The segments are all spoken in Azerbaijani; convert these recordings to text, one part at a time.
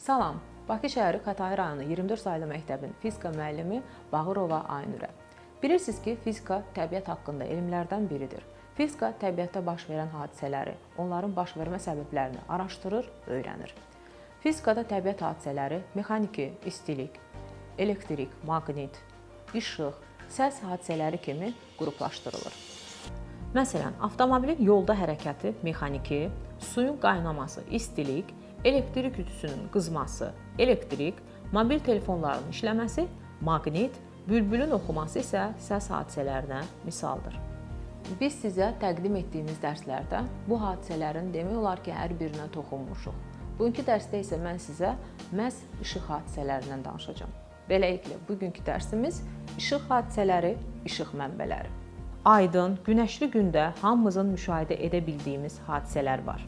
Salam, Bakı şəhəri Xətai rayonu 24 saylı məktəbin fizika müəllimi Bağırova Aynurə. Bilirsiniz ki, fizika təbiət haqqında elmlərdən biridir. Fizika təbiətdə baş verən hadisələri, onların baş vermə səbəblərini araşdırır, öyrənir. Fizikada təbiət hadisələri mexaniki, istilik, elektrik, maqnit, işıq, səs hadisələri kimi qruplaşdırılır. Məsələn, avtomobilin yolda hərəkəti mexaniki, suyun qaynaması istilik, elektrik ütüsünün qızması elektrik, mobil telefonların işləməsi maqnit, bülbülün oxuması isə səs hadisələrinə misaldır. Biz sizə təqdim etdiyimiz dərslərdə bu hadisələrin demək olar ki, hər birinə toxunmuşuq. Bugünkü dərsdə isə mən sizə məhz işıq hadisələrindən danışacağam. Beləliklə, bugünkü dərsimiz işıq hadisələri, işıq mənbələri. Aydın, günəşli gündə hamımızın müşahidə edə bildiyimiz hadisələr var.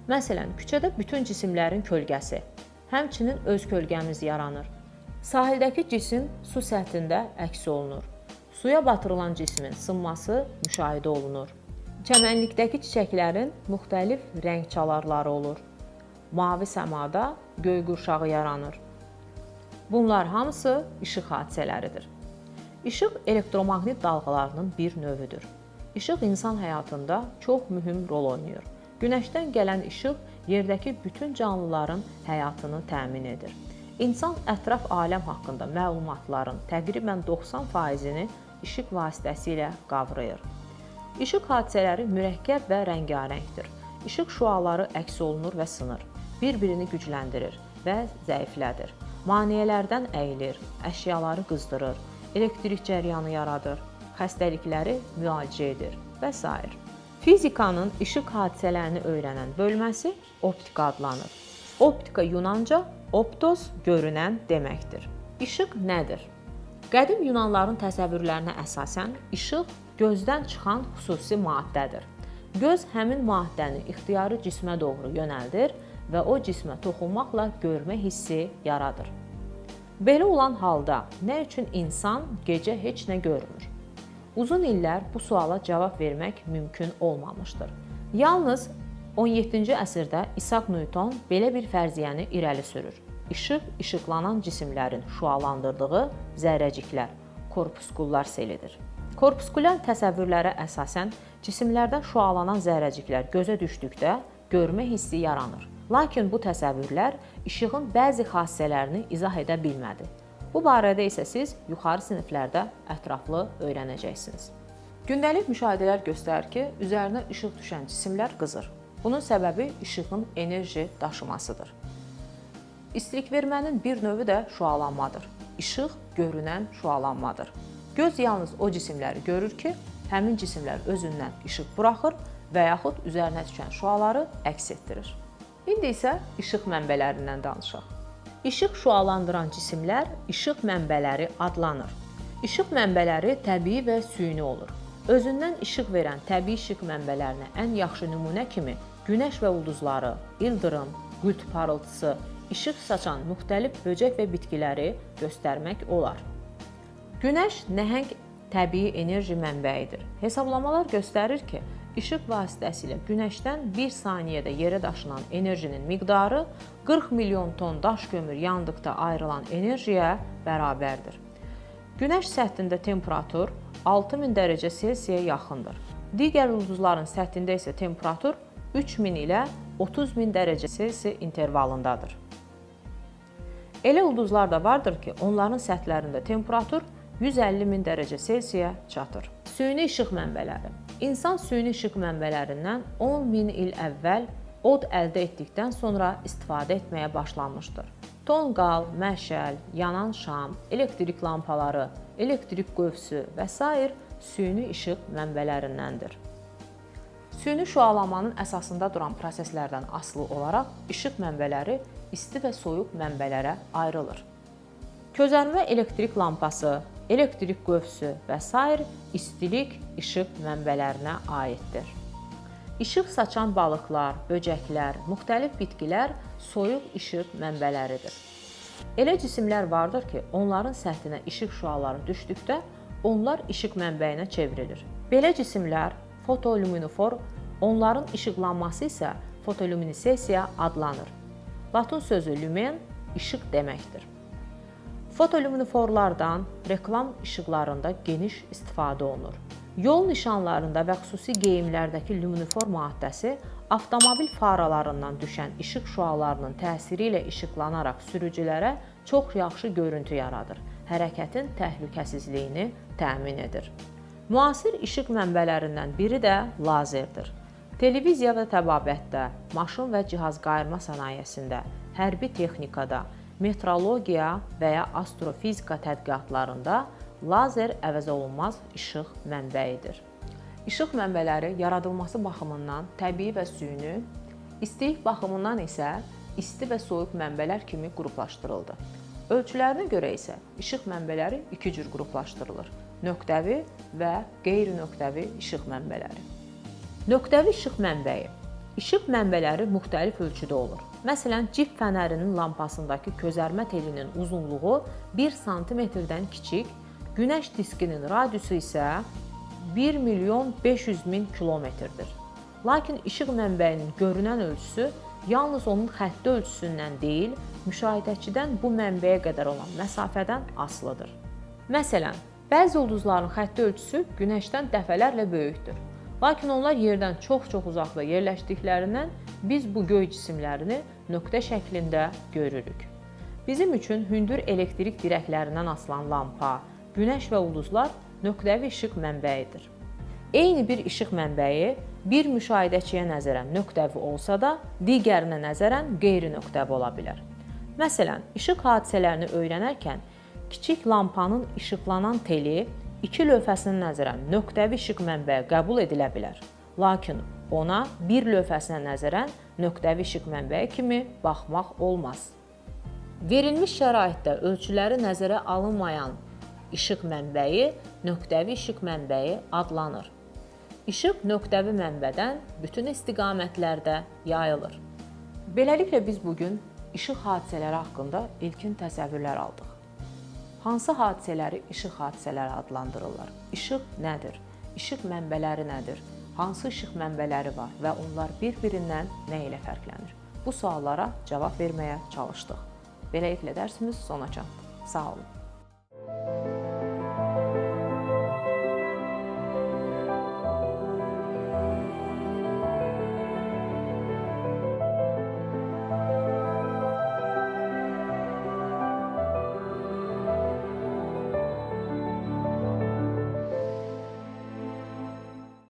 Məsələn, küçədə bütün cisimlərin kölgəsi, həmçinin öz kölgəmiz yaranır. Sahildəki cisim su səthində əks olunur. Suya batırılan cismin sınması müşahidə olunur. Çəmənlikdəki çiçəklərin müxtəlif rəng çalarları olur. Mavi səmada göy qurşağı yaranır. Bunlar hamısı işıq hadisələridir. İşıq elektromaqnit dalğalarının bir növüdür. İşıq insan həyatında çox mühüm rol oynayır. Günəşdən gələn işıq yerdəki bütün canlıların həyatını təmin edir. İnsan ətraf aləm haqqında məlumatların təqribən 90%-ni işıq vasitəsilə qavrayır. İşıq hadisələri mürəkkəb və rəngarəngdir. İşıq şüaları əks olunur və sınır, bir-birini gücləndirir və zəiflədir. Maneələrdən əyilir, əşyaları qızdırır, elektrik cəryanı yaradır, xəstəlikləri müalicə edir və s. Fizikanın işıq hadisələrini öyrənən bölməsi optika adlanır. Optika Yunanca optos görünən deməkdir. İşıq nədir? Qədim Yunanların təsəvvürlərinə əsasən işıq gözdən çıxan xüsusi maddədir. Göz həmin maddəni ixtiyari cismə doğru yönəldir və o cismə toxunmaqla görmə hissi yaradır. Belə olan halda nə üçün insan gecə heç nə görmür? Uzun illər bu suala cavab vermək mümkün olmamışdır. Yalnız 17-ci əsrdə İsaac Newton belə bir fərziyyəni irəli sürür. İşıq işıqlanan cisimlərin şüalandırdığı zərrəciklər, korpuskullar selidir. Korpuskulyar təsəvvürlərə əsasən cisimlərdən şüalanan zərrəciklər gözə düşdükdə görmə hissi yaranır. Lakin bu təsəvvürlər işığın bəzi xassələrini izah edə bilmədi. Bu barədə isə siz yuxarı siniflərdə ətraflı öyrənəcəksiniz. Gündəlik müşahidələr göstərir ki, üzərinə işıq düşən cisimlər qızır. Bunun səbəbi işığın enerji daşımasıdır. İstilik vermənin bir növü də şüalanmadır. İşıq görünən şüalanmadır. Göz yalnız o cisimləri görür ki, həmin cisimlər özündən işıq buraxır və yaxud üzərinə düşən şüaları əks etdirir. İndi isə işıq mənbələrindən danışaq. İşıq şüalandıran cisimlər işıq mənbələri adlanır. İşıq mənbələri təbii və süni olur. Özündən işıq verən təbii işıq mənbələrinə ən yaxşı nümunə kimi günəş və ulduzları, ildırım, qütb parıltısı, işıq saçan müxtəlif böcək və bitkiləri göstərmək olar. Günəş nəhəng təbii enerji mənbəyidir. Hesablamalar göstərir ki, İşıq vasitəsilə günəşdən 1 saniyədə yerə daşınan enerjinin miqdarı 40 milyon ton daş kömür yandıqda ayrılan enerjiyə bərabərdir. Günəş səthində temperatur 6000 dərəcə Selsiyə yaxındır. Digər ulduzların səthində isə temperatur 3000 ilə 30000 dərəcə Selsiyə intervalındadır. Elə ulduzlar da vardır ki, onların səthlərində temperatur 150.000 dərəcə Selsiyə çatır. Süni işıq mənbələri. İnsan süni işıq mənbələrindən 10.000 il əvvəl od əldə etdikdən sonra istifadə etməyə başlanmışdır. Tonqal, məşəl, yanan şam, elektrik lampaları, elektrik qövsü və s. süni işıq mənbələrindəndir. Süni şüalanmanın əsasında duran proseslərdən asılı olaraq işıq mənbələri isti və soyuq mənbələrə ayrılır. Közərmə elektrik lampası, elektrik qövsü və s. istilik işıq mənbələrinə aiddir. İşıq saçan balıqlar, böcəklər, müxtəlif bitkilər soyuq işıq mənbələridir. Elə cisimlər vardır ki, onların səthinə işıq şüaları düşdükdə onlar işıq mənbəyinə çevrilir. Belə cisimlər fotolüminofor, onların işıqlanması isə fotolüminessensiya adlanır. Latın sözü lümen işıq deməkdir. Fotolüminiforlardan reklam işıqlarında geniş istifadə olunur. Yol nişanlarında və xüsusi geyimlərdəki lüminifor maddəsi avtomobil faralarından düşən işıq şüalarının təsiri ilə işıqlanaraq sürücülərə çox yaxşı görüntü yaradır, hərəkətin təhlükəsizliyini təmin edir. Müasir işıq mənbələrindən biri də lazerdir. Televiziya və təbabətdə, maşın və cihaz qayırma sənayesində, hərbi texnikada, metrologiya və ya astrofizika tədqiqatlarında lazer əvəzolunmaz işıq mənbəyidir. İşıq mənbələri yaradılması baxımından təbii və süni, istilik baxımından isə isti və soyuq mənbələr kimi qruplaşdırıldı. Ölçülərinə görə isə işıq mənbələri iki cür qruplaşdırılır: nöqtəvi və qeyri-nöqtəvi işıq mənbələri. Nöqtəvi işıq mənbəyi. İşıq mənbələri müxtəlif ölçüdə olur. Məsələn, cib fənərinin lampasındakı közərmə telinin uzunluğu 1 sm-dən kiçik, günəş diskinin radiusu isə 1.500.000 kilometrdir. Lakin işıq mənbəyinin görünən ölçüsü yalnız onun xətti ölçüsündən deyil, müşahidəçidən bu mənbəyə qədər olan məsafədən asılıdır. Məsələn, bəzi ulduzların xətti ölçüsü günəşdən dəfələrlə böyükdür. Lakin onlar yerdən çox-çox uzaqda yerləşdiklərindən biz bu göy cisimlərini nöqtə şəklində görürük. Bizim üçün hündür elektrik dirəklərindən asılan lampa, günəş və ulduzlar nöqtəvi işıq mənbəyidir. Eyni bir işıq mənbəyi bir müşahidəçiyə nəzərən nöqtəvi olsa da, digərinə nəzərən qeyri-nöqtəvi ola bilər. Məsələn, işıq hadisələrini öyrənərkən kiçik lampanın işıqlanan teli iki lövhəsinə nəzərən nöqtəvi işıq mənbəyi qəbul edilə bilər. Lakin ona bir lövhəsinə nəzərən nöqtəvi işıq mənbəyi kimi baxmaq olmaz. Verilmiş şəraitdə ölçüləri nəzərə alınmayan işıq mənbəyi nöqtəvi işıq mənbəyi adlanır. İşıq nöqtəvi mənbədən bütün istiqamətlərdə yayılır. Beləliklə biz bugün işıq hadisələri haqqında ilkin təsəvvürlər aldıq. Hansı hadisələri işıq hadisələri adlandırırlar? İşıq nədir? İşıq mənbələri nədir? Hansı işıq mənbələri var və onlar bir-birindən nə ilə fərqlənir? Bu suallara cavab verməyə çalışdıq. Beləliklə dərsimiz sona çatdı. Sağ olun.